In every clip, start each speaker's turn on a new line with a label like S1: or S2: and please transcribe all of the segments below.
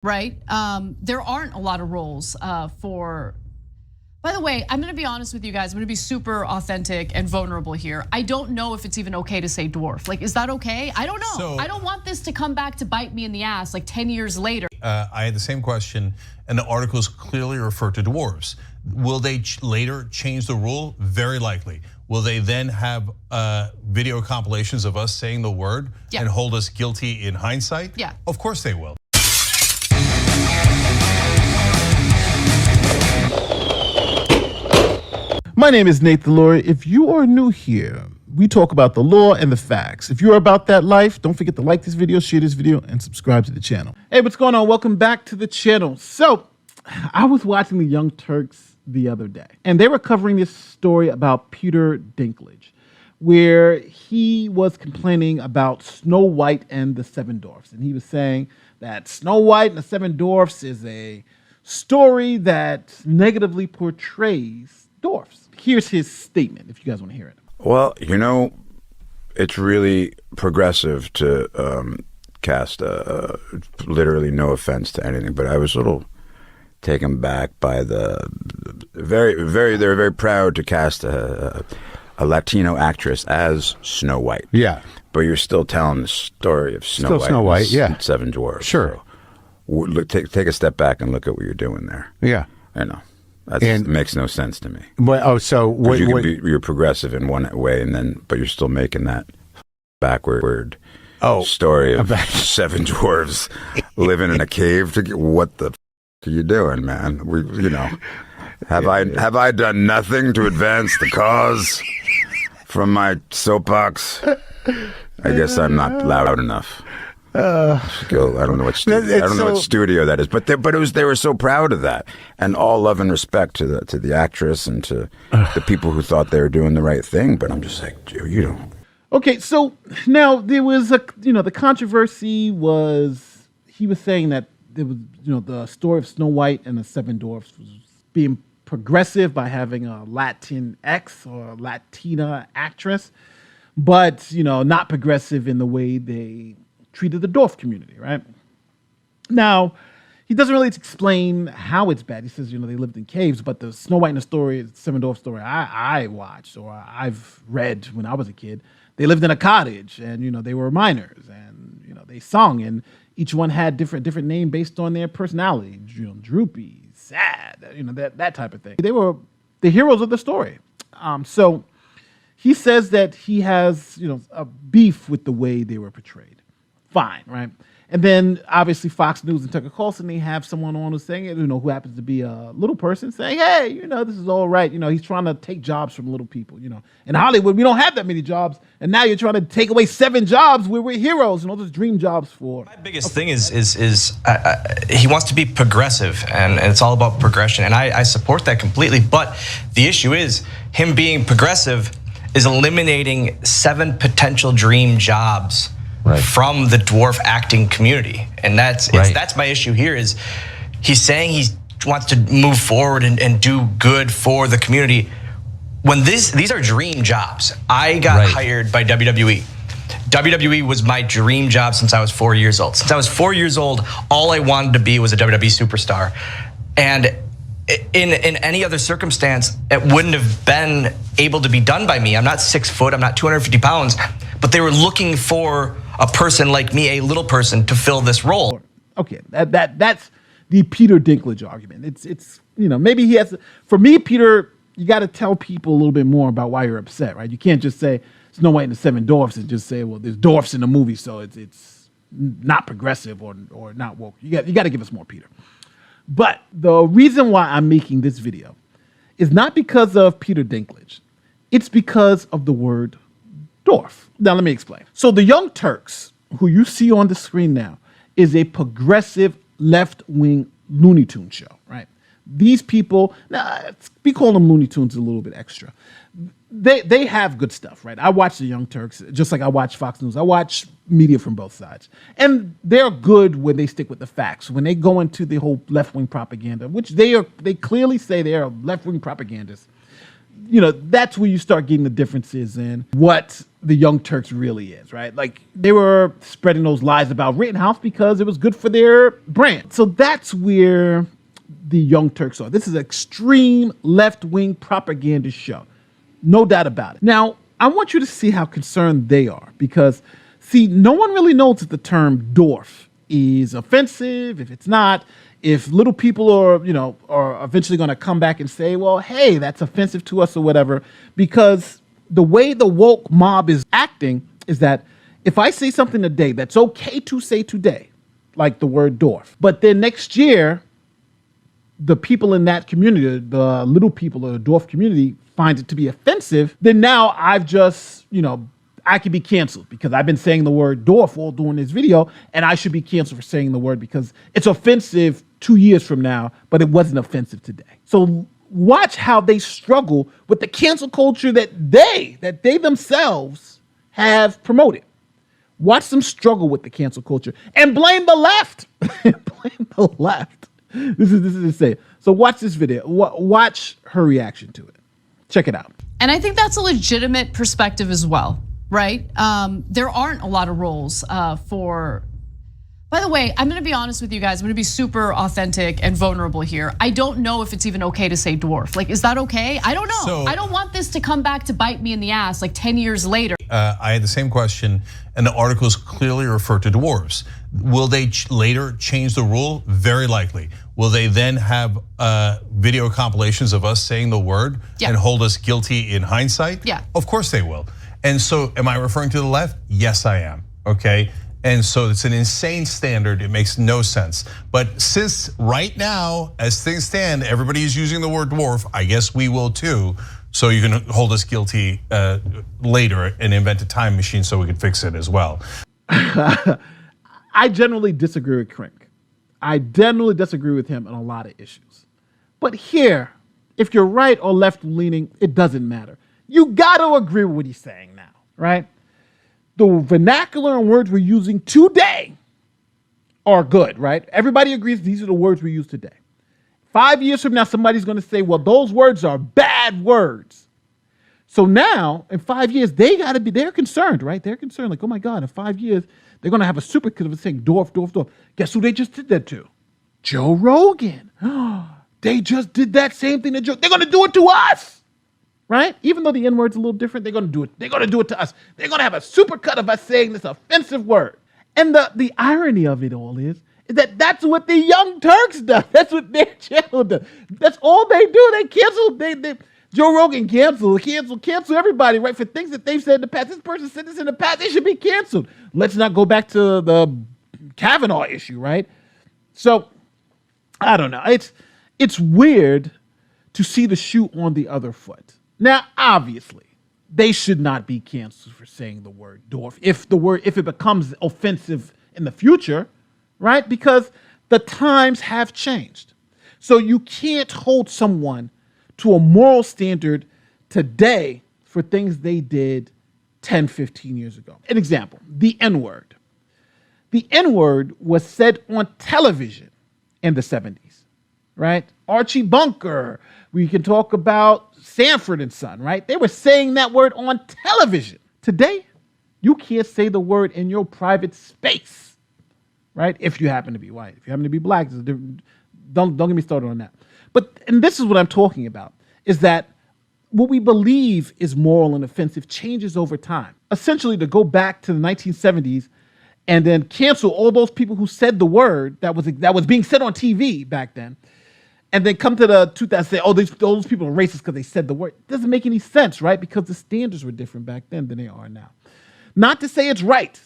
S1: right? There aren't a lot of roles for. By the way, I'm gonna be honest with you guys. I'm gonna be super authentic and vulnerable here. I don't know if it's even okay to say dwarf. Like, is that okay? I don't know. So, I don't want this to come back to bite me in the ass like 10 years later.
S2: I had the same question, and the articles clearly refer to dwarves. Will they later change the rule? Very likely. Will they then have video compilations of us saying the word and hold us guilty in hindsight?
S1: Yeah.
S2: Of course they will.
S3: My name is Nate the Lawyer. If you are new here, we talk about the law and the facts. If you're about that life, don't forget to like this video, share this video, and subscribe to the channel. Hey, what's going on? Welcome back to the channel. So, I was watching the Young Turks the other day, and they were covering this story about Peter Dinklage, where he was complaining about Snow White and the Seven Dwarfs. And he was saying that Snow White and the Seven Dwarfs is a story that negatively portrays dwarfs. Here's his statement, if you guys want to hear it.
S4: Well, you know, it's really progressive to cast literally no offense to anything, but I was a little taken back by the they're very proud to cast a Latino actress as Snow White.
S5: Yeah.
S4: But you're still telling the story of Snow White,
S5: yeah.
S4: And Seven Dwarfs.
S5: Sure.
S4: So, look, take a step back and look at what you're doing there.
S5: Yeah.
S4: I know. That makes no sense to me.
S5: Well,
S4: You're progressive in one way, but you're still making that backward story of seven dwarves living in a cave. What the are you doing, man? Have I done nothing to advance the cause from my soapbox? I guess I'm not loud enough. I don't know what studio that is, but they were so proud of that, and all love and respect to the actress and to the people who thought they were doing the right thing. But I'm just like, you don't.
S3: Okay, so now there was the controversy was he was saying that there was the story of Snow White and the Seven Dwarfs was being progressive by having a Latinx or Latina actress, but not progressive in the way they treated the dwarf community, right? Now, he doesn't really explain how it's bad. He says, they lived in caves, but the Snow White and the story, Seven Dwarfs story I watched or I've read when I was a kid, they lived in a cottage and, they were miners and, they sung and each one had different name based on their personality, droopy, sad, that type of thing. They were the heroes of the story. So he says that he has, a beef with the way they were portrayed. Fine, right? And then obviously Fox News and Tucker Carlson, they have someone on who's saying it, who happens to be a little person saying, hey, this is all right. He's trying to take jobs from little people, In Hollywood, we don't have that many jobs. And now you're trying to take away 7 jobs where we're heroes and all those dream jobs for.
S6: My biggest thing is he wants to be progressive and it's all about progression. And I support that completely. But the issue is him being progressive is eliminating 7 potential dream jobs from the dwarf acting community. And that's my issue here is he's saying he wants to move forward and do good for the community when these are dream jobs. I got hired by WWE. WWE was my dream job since I was 4 years old. Since I was 4 years old, all I wanted to be was a WWE superstar. And in any other circumstance, it wouldn't have been able to be done by me. I'm not 6 foot, I'm not 250 pounds, but they were looking for a person like me, a little person, to fill this role.
S3: Okay, that's the Peter Dinklage argument. It's maybe he has. For me, Peter, you got to tell people a little bit more about why you're upset, right? You can't just say Snow White and the Seven Dwarfs and just say, well, there's dwarfs in the movie, so it's not progressive or not woke. You got to give us more, Peter. But the reason why I'm making this video is not because of Peter Dinklage. It's because of the word dwarf. Now, let me explain. So the Young Turks, who you see on the screen now, is a progressive left-wing Looney Tunes show, right? These people, now we call them Looney Tunes a little bit extra. They have good stuff, right? I watch the Young Turks, just like I watch Fox News. I watch media from both sides. And they're good when they stick with the facts. When they go into the whole left-wing propaganda, which they clearly say they are left-wing propagandists, that's where you start getting the differences in what the Young Turks really is, right? Like they were spreading those lies about Rittenhouse because it was good for their brand. So that's where the Young Turks are. This is an extreme left-wing propaganda show. No doubt about it. Now, I want you to see how concerned they are because, see, no one really knows if the term dwarf is offensive, if it's not, if little people are eventually going to come back and say, well, hey, that's offensive to us or whatever, because the way the woke mob is acting is that if I say something today that's okay to say today, like the word dwarf, but then next year, the people in that community, the little people of the dwarf community, find it to be offensive, then now I've just, I could be canceled because I've been saying the word dwarf all during this video, and I should be canceled for saying the word because it's offensive 2 years from now, but it wasn't offensive today. So watch how they struggle with the cancel culture that they themselves have promoted. Watch them struggle with the cancel culture and blame the left. Blame the left. This is insane. So watch this video. Watch her reaction to it. Check it out.
S1: And I think that's a legitimate perspective as well, right? There aren't a lot of roles for. By the way, I'm gonna be honest with you guys. I'm gonna be super authentic and vulnerable here. I don't know if it's even okay to say dwarf. Like, is that okay? I don't know.
S2: So,
S1: I don't want this to come back to bite me in the ass like 10 years later.
S2: I had the same question, and the articles clearly refer to dwarves. Will they later change the rule? Very likely. Will they then have video compilations of us saying the word and hold us guilty in hindsight?
S1: Yeah.
S2: Of course they will. And so am I referring to the left? Yes, I am, okay? And so it's an insane standard, it makes no sense. But since right now, as things stand, everybody is using the word dwarf, I guess we will too. So you can hold us guilty later and invent a time machine so we can fix it as well.
S3: I generally disagree with Krink. I generally disagree with him on a lot of issues. But here, if you're right or left leaning, it doesn't matter. You gotta agree with what he's saying now, right? The vernacular and words we're using today are good, right? Everybody agrees these are the words we use today. 5 years from now, somebody's gonna say, well, those words are bad words. So now, in 5 years, they're concerned, right? They're concerned, like, oh my God, in 5 years, they're gonna have a super kid of saying dwarf, dwarf, dwarf. Guess who they just did that to? Joe Rogan. They just did that same thing to Joe. They're gonna do it to us. Right? Even though the N-word's a little different, they're gonna do it. They're gonna do it to us. They're gonna have a supercut of us saying this offensive word. And the irony of it all is that that's what the Young Turks do. That's what their channel does. That's all they do. They cancel. Joe Rogan cancel everybody, right? For things that they've said in the past. This person said this in the past. They should be canceled. Let's not go back to the Kavanaugh issue, right? So I don't know. It's weird to see the shoe on the other foot. Now, obviously, they should not be canceled for saying the word dwarf if it becomes offensive in the future, right? Because the times have changed. So you can't hold someone to a moral standard today for things they did 10, 15 years ago. An example, the N-word. The N-word was said on television in the 70s, right? Archie Bunker. We can talk about Sanford and Son, right? They were saying that word on television. Today, you can't say the word in your private space, right? If you happen to be white. If you happen to be black, don't get me started on that. And this is what I'm talking about, is that what we believe is moral and offensive changes over time. Essentially, to go back to the 1970s and then cancel all those people who said the word that was being said on TV back then, and then come to the 2000s and say, oh, those people are racist because they said the word. It doesn't make any sense, right? Because the standards were different back then than they are now. Not to say it's right,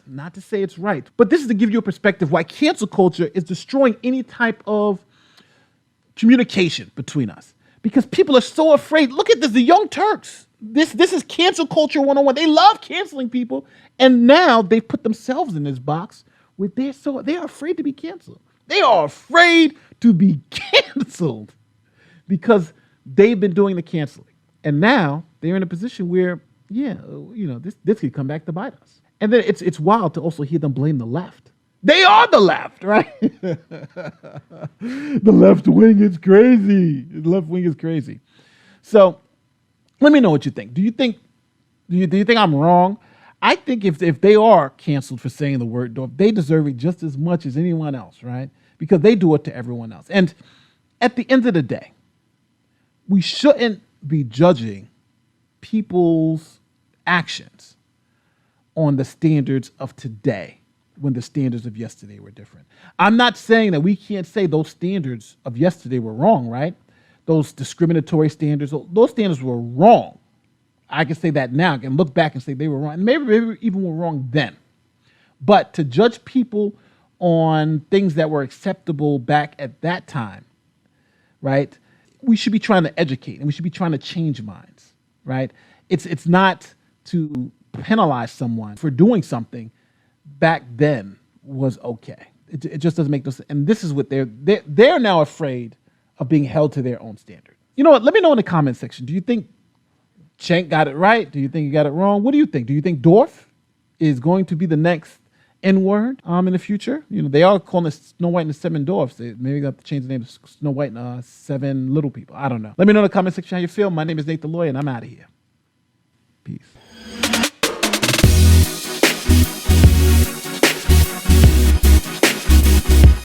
S3: but this is to give you a perspective why cancel culture is destroying any type of communication between us. Because people are so afraid. Look at this, the Young Turks. This is cancel culture 101. They love canceling people, and now they've put themselves in this box where they are afraid to be canceled. They are afraid to be canceled because they've been doing the canceling. And now they're in a position where, this could come back to bite us. And then it's wild to also hear them blame the left. They are the left, right? The left wing is crazy. The left wing is crazy. So Let me know what you think. Do you think I'm wrong? I think if they are canceled for saying the word dwarf, they deserve it just as much as anyone else, right? Because they do it to everyone else. And at the end of the day, we shouldn't be judging people's actions on the standards of today when the standards of yesterday were different. I'm not saying that we can't say those standards of yesterday were wrong, right? Those discriminatory standards, those standards were wrong. I can say that now. I can look back and say they were wrong. And maybe even were wrong then. But to judge people on things that were acceptable back at that time, right? We should be trying to educate and we should be trying to change minds, right? It's not to penalize someone for doing something back then was okay. It just doesn't make no sense. And this is what they're now afraid of being held to their own standard. You know what? Let me know in the comment section. Do you think Cenk got it right? Do you think he got it wrong? What do you think? Do you think dwarf is going to be the next N-word in the future? You know, they are calling it Snow White and the Seven Dwarfs. Maybe they have to change the name to Snow White and Seven Little People. I don't know. Let me know in the comment section how you feel. My name is Nate the Lawyer, and I'm out of here.